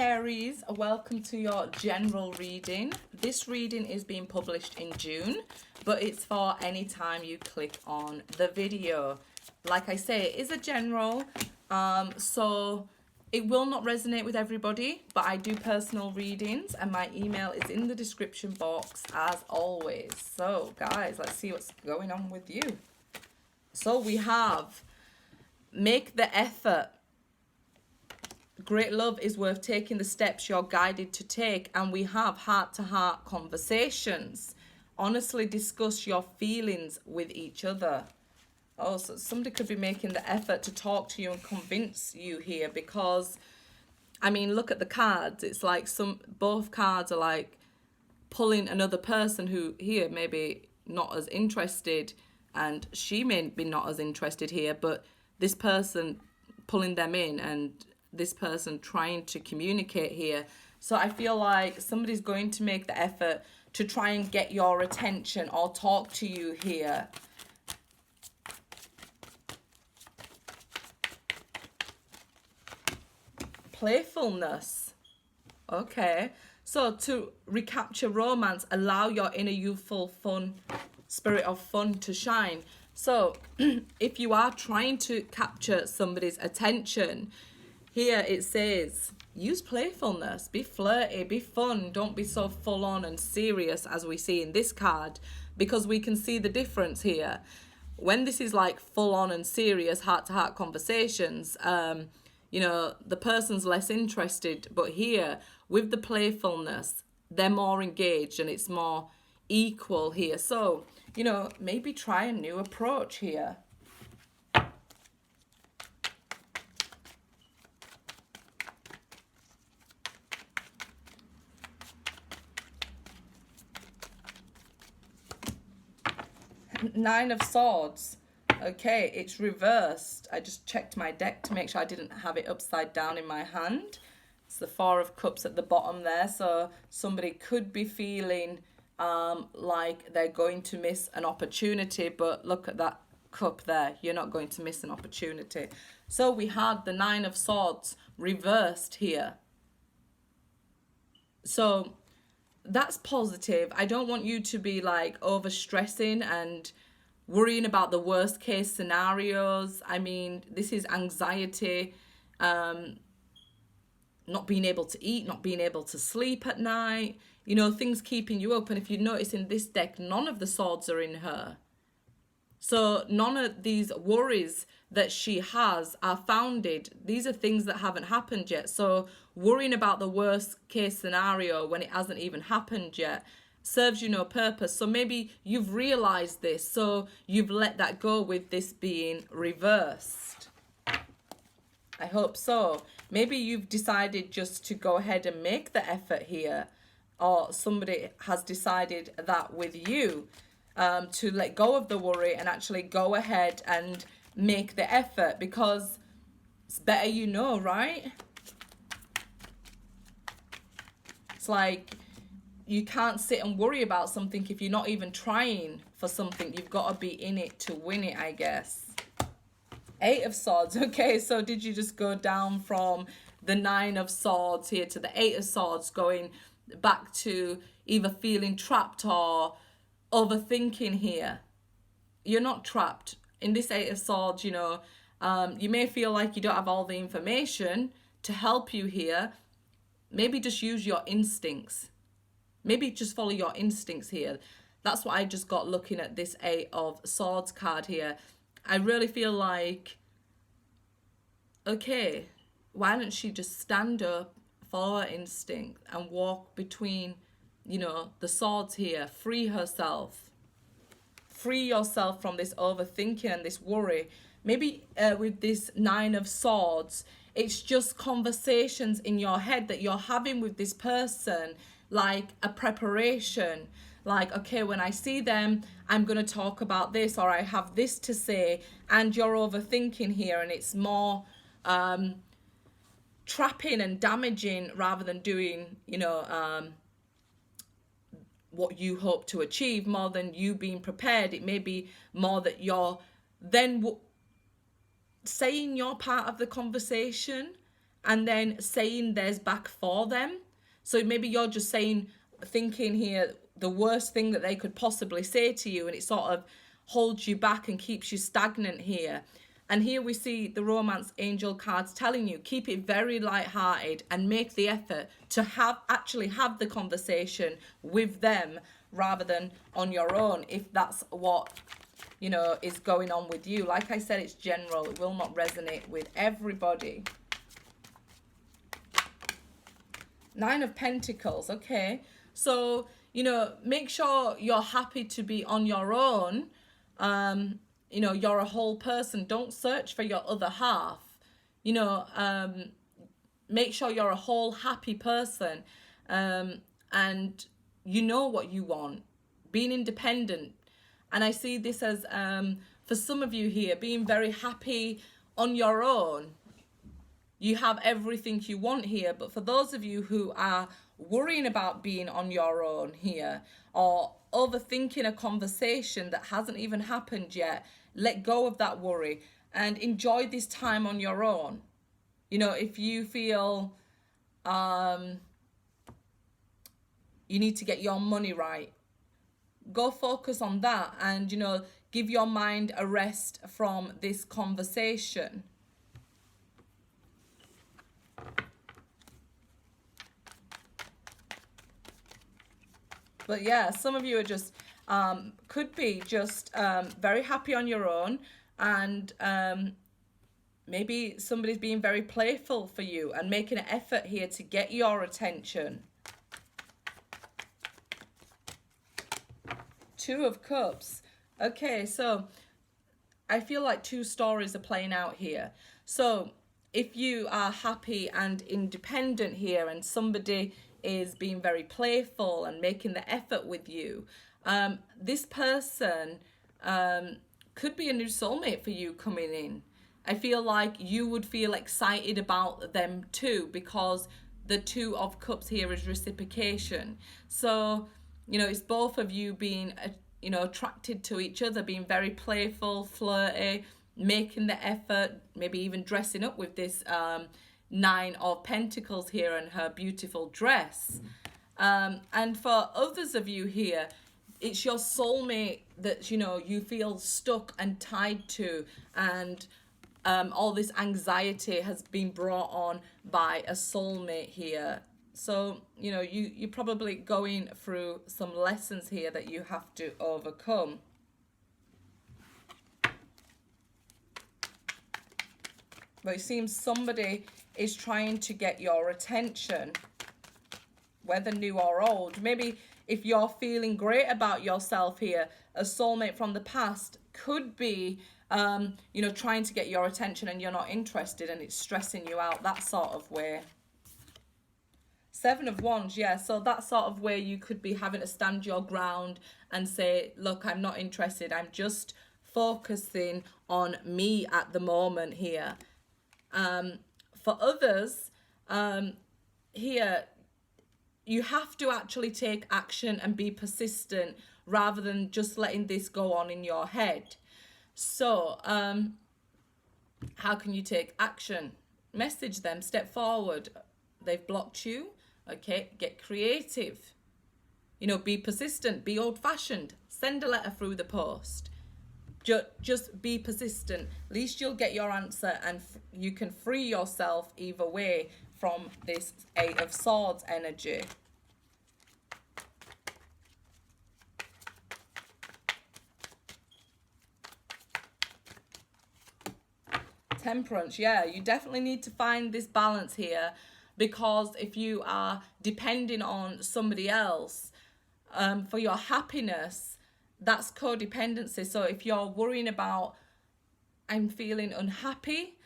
Aries, welcome to your general reading. This reading is being published in June, but it's for any time you click on the video. Like I say, it is a general, so it will not resonate with everybody, but I do personal readings and my email is in the description box as always. So guys, let's see what's going on with you. So we have make the effort. Great love is worth taking the steps you're guided to take, and we have heart-to-heart conversations. Honestly discuss your feelings with each other. Oh, so somebody could be making the effort to talk to you and convince you here, because, I mean, look at the cards. It's like both cards are like pulling another person who here maybe not as interested, and she may be not as interested here, but this person pulling them in and this person trying to communicate here. So I feel like somebody's going to make the effort to try and get your attention or talk to you here. Playfulness. Okay. So to recapture romance, allow your inner youthful fun, spirit of fun to shine. So if you are trying to capture somebody's attention, here it says, use playfulness, be flirty, be fun. Don't be so full on and serious as we see in this card, because we can see the difference here. When this is like full on and serious heart-to-heart conversations, you know, the person's less interested. But here, with the playfulness, they're more engaged and it's more equal here. So, you know, maybe try a new approach here. Nine of Swords. Okay, it's reversed. I just checked my deck to make sure I didn't have it upside down in my hand. It's the Four of Cups at the bottom there. So somebody could be feeling like they're going to miss an opportunity, but look at that cup there. You're not going to miss an opportunity. So we had the Nine of Swords reversed here. So that's positive. I don't want you to be like over stressing and worrying about the worst case scenarios. I mean, this is anxiety, not being able to eat, not being able to sleep at night, you know, things keeping you up. And if you notice in this deck, none of the swords are in her. So none of these worries that she has are founded. These are things that haven't happened yet. So worrying about the worst case scenario when it hasn't even happened yet serves you no purpose. So maybe you've realized this, so you've let that go with this being reversed. I hope so. Maybe you've decided just to go ahead and make the effort here, or somebody has decided that with you, to let go of the worry and actually go ahead and make the effort, because it's better you know, right? It's like you can't sit and worry about something if you're not even trying for something. You've got to be in it to win it, I guess. Eight of Swords. Okay, so did you just go down from the Nine of Swords here to the Eight of Swords, going back to either feeling trapped or overthinking here? You're not trapped. In this Eight of Swords, you know, you may feel like you don't have all the information to help you here. Maybe just use your instincts. Maybe just follow your instincts here. That's what I just got looking at this Eight of Swords card here. I really feel like, okay, why don't she just stand up, follow her instinct and walk between, you know, the swords here, free herself. Free yourself from this overthinking and this worry. Maybe with this Nine of Swords, it's just conversations in your head that you're having with this person, like a preparation. Like, okay, when I see them, I'm going to talk about this, or I have this to say, and you're overthinking here, and it's more trapping and damaging rather than doing, you know, what you hope to achieve, more than you being prepared. It may be more that you're then saying your part of the conversation and then saying theirs back for them. So maybe you're just thinking here the worst thing that they could possibly say to you, and it sort of holds you back and keeps you stagnant here. And here we see the romance angel cards telling you, keep it very light-hearted and make the effort to actually have the conversation with them rather than on your own, if that's what, you know, is going on with you. Like I said, it's general. It will not resonate with everybody. Nine of Pentacles. Okay. So, you know, make sure you're happy to be on your own. You know, you're a whole person. Don't search for your other half. You know, make sure you're a whole happy person. And you know what you want. Being independent. And I see this as, for some of you here, being very happy on your own. You have everything you want here. But for those of you who are worrying about being on your own here, or overthinking a conversation that hasn't even happened yet, let go of that worry and enjoy this time on your own. You know, if you feel you need to get your money right, go focus on that and, you know, give your mind a rest from this conversation. But yeah, some of you are just, could be just very happy on your own, and maybe somebody's being very playful for you and making an effort here to get your attention. Two of Cups. Okay, so I feel like two stories are playing out here. So if you are happy and independent here and somebody is being very playful and making the effort with you, this person could be a new soulmate for you coming in. I feel like you would feel excited about them too, because the Two of Cups here is reciprocation. So, you know, it's both of you being, you know, attracted to each other, being very playful, flirty, making the effort, maybe even dressing up with this Nine of Pentacles here and her beautiful dress. And for others of you here, it's your soulmate that, you know, you feel stuck and tied to, and all this anxiety has been brought on by a soulmate here. So, you know, you're probably going through some lessons here that you have to overcome. But it seems somebody is trying to get your attention, whether new or old. Maybe if you're feeling great about yourself here, a soulmate from the past could be, you know, trying to get your attention and you're not interested and it's stressing you out, that sort of way. Seven of Wands, yeah, so that sort of way you could be having to stand your ground and say, look, I'm not interested. I'm just focusing on me at the moment here. For others, here, you have to actually take action and be persistent rather than just letting this go on in your head. So, how can you take action? Message them, step forward. They've blocked you. Okay, get creative. You know, be persistent, be old-fashioned. Send a letter through the post. Just be persistent. At least you'll get your answer and you can free yourself either way from this Eight of Swords energy. Temperance, yeah, you definitely need to find this balance here, because if you are depending on somebody else for your happiness, that's codependency. So if you're worrying about, I'm feeling unhappy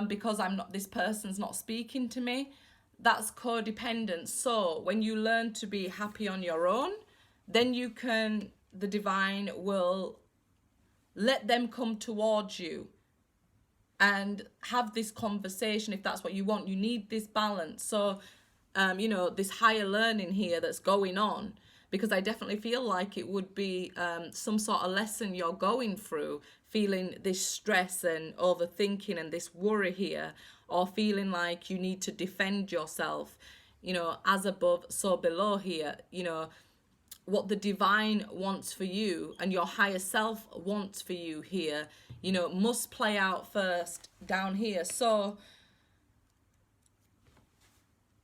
because this person's not speaking to me, that's codependent. So when you learn to be happy on your own, then the divine will let them come towards you and have this conversation if that's what you want. You need this balance. So, you know, this higher learning here that's going on, because I definitely feel like it would be some sort of lesson you're going through, feeling this stress and overthinking and this worry here or feeling like you need to defend yourself. You know, as above, so below here. You know, what the divine wants for you and your higher self wants for you here, you know, must play out first down here. So,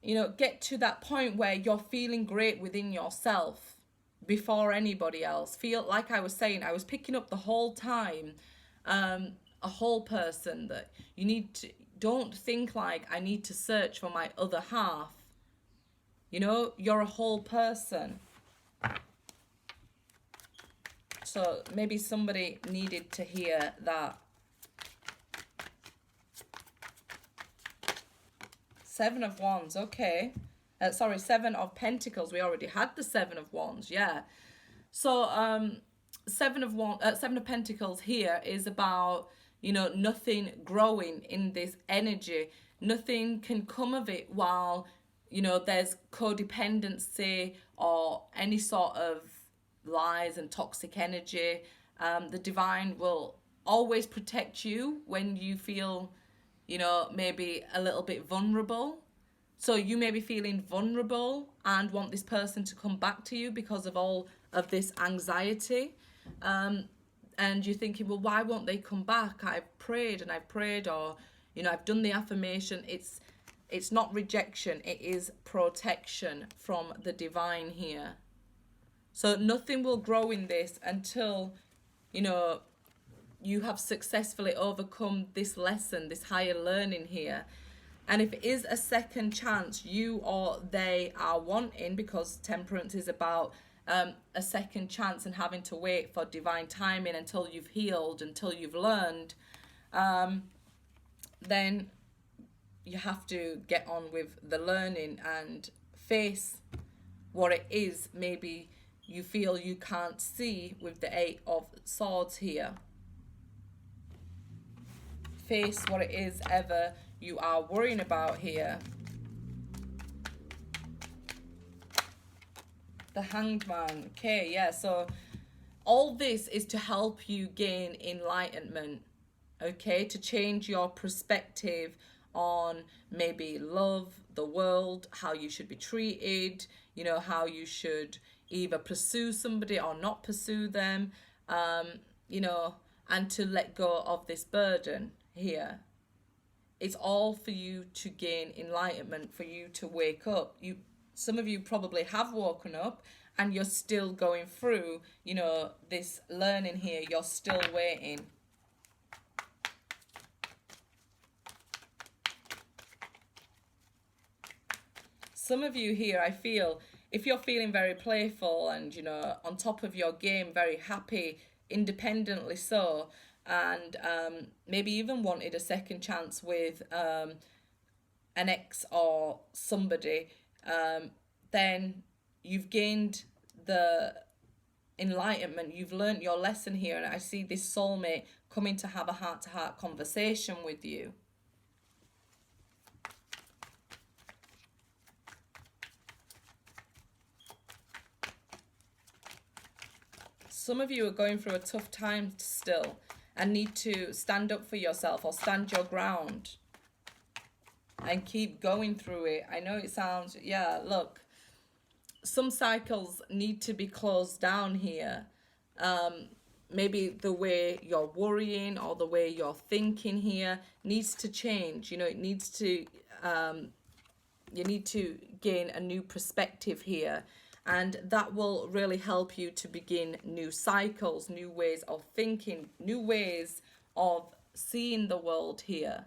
you know, get to that point where you're feeling great within yourself before anybody else. Feel like I was saying, I was picking up the whole time, a whole person, that you need to, don't think like I need to search for my other half. You know, you're a whole person. So maybe somebody needed to hear that. Seven of Wands, okay. Sorry, Seven of Pentacles. We already had the Seven of Wands, yeah. So Seven of Pentacles here is about, you know, nothing growing in this energy. Nothing can come of it while, you know, there's codependency or any sort of lies and toxic energy. The divine will always protect you when you feel, you know, maybe a little bit vulnerable. So you may be feeling vulnerable and want this person to come back to you because of all of this anxiety. And you're thinking, well, why won't they come back? I've prayed and I've prayed, or, you know, I've done the affirmation. It's not rejection, it is protection from the divine here. So nothing will grow in this until, you know, you have successfully overcome this lesson, this higher learning here. And if it is a second chance you or they are wanting, because Temperance is about a second chance and having to wait for divine timing until you've healed, until you've learned, then you have to get on with the learning and face what it is maybe you feel you can't see with the Eight of Swords here. Face what it is ever you are worrying about here. The Hanged Man. Okay, yeah, so all this is to help you gain enlightenment, okay, to change your perspective on maybe love, the world, how you should be treated, you know, how you should either pursue somebody or not pursue them, you know, and to let go of this burden here. It's all for you to gain enlightenment, for you to wake up. Some of you probably have woken up and you're still going through, you know, this learning here. You're still waiting. Some of you here, I feel, if you're feeling very playful and, you know, on top of your game, very happy, independently so, and maybe even wanted a second chance with an ex or somebody, then you've gained the enlightenment, you've learned your lesson here, and I see this soulmate coming to have a heart-to-heart conversation with you. Some of you are going through a tough time still and need to stand up for yourself or stand your ground and keep going through it. I know it sounds, yeah, look, some cycles need to be closed down here. Maybe the way you're worrying or the way you're thinking here needs to change. You know, it needs to, you need to gain a new perspective here. And that will really help you to begin new cycles, new ways of thinking, new ways of seeing the world here.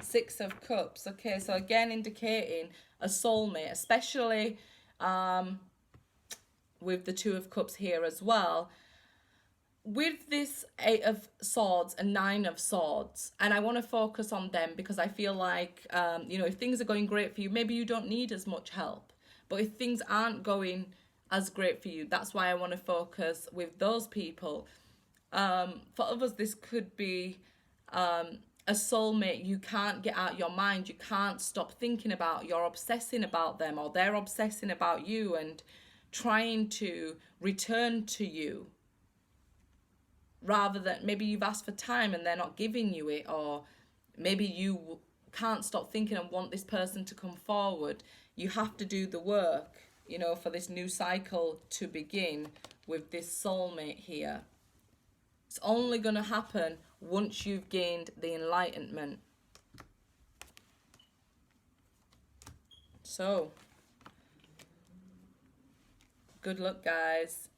Six of Cups. Okay, so again indicating a soulmate, especially with the Two of Cups here as well. With this Eight of Swords and Nine of Swords, and I want to focus on them because I feel like, you know, if things are going great for you, maybe you don't need as much help. But if things aren't going as great for you, that's why I want to focus with those people. For others, this could be a soulmate you can't get out your mind. You can't stop thinking about. You're obsessing about them, or they're obsessing about you and trying to return to you, rather than maybe you've asked for time and they're not giving you it, or maybe you can't stop thinking and want this person to come forward. You have to do the work, you know, for this new cycle to begin with this soulmate here. It's only going to happen once you've gained the enlightenment. So, good luck, guys.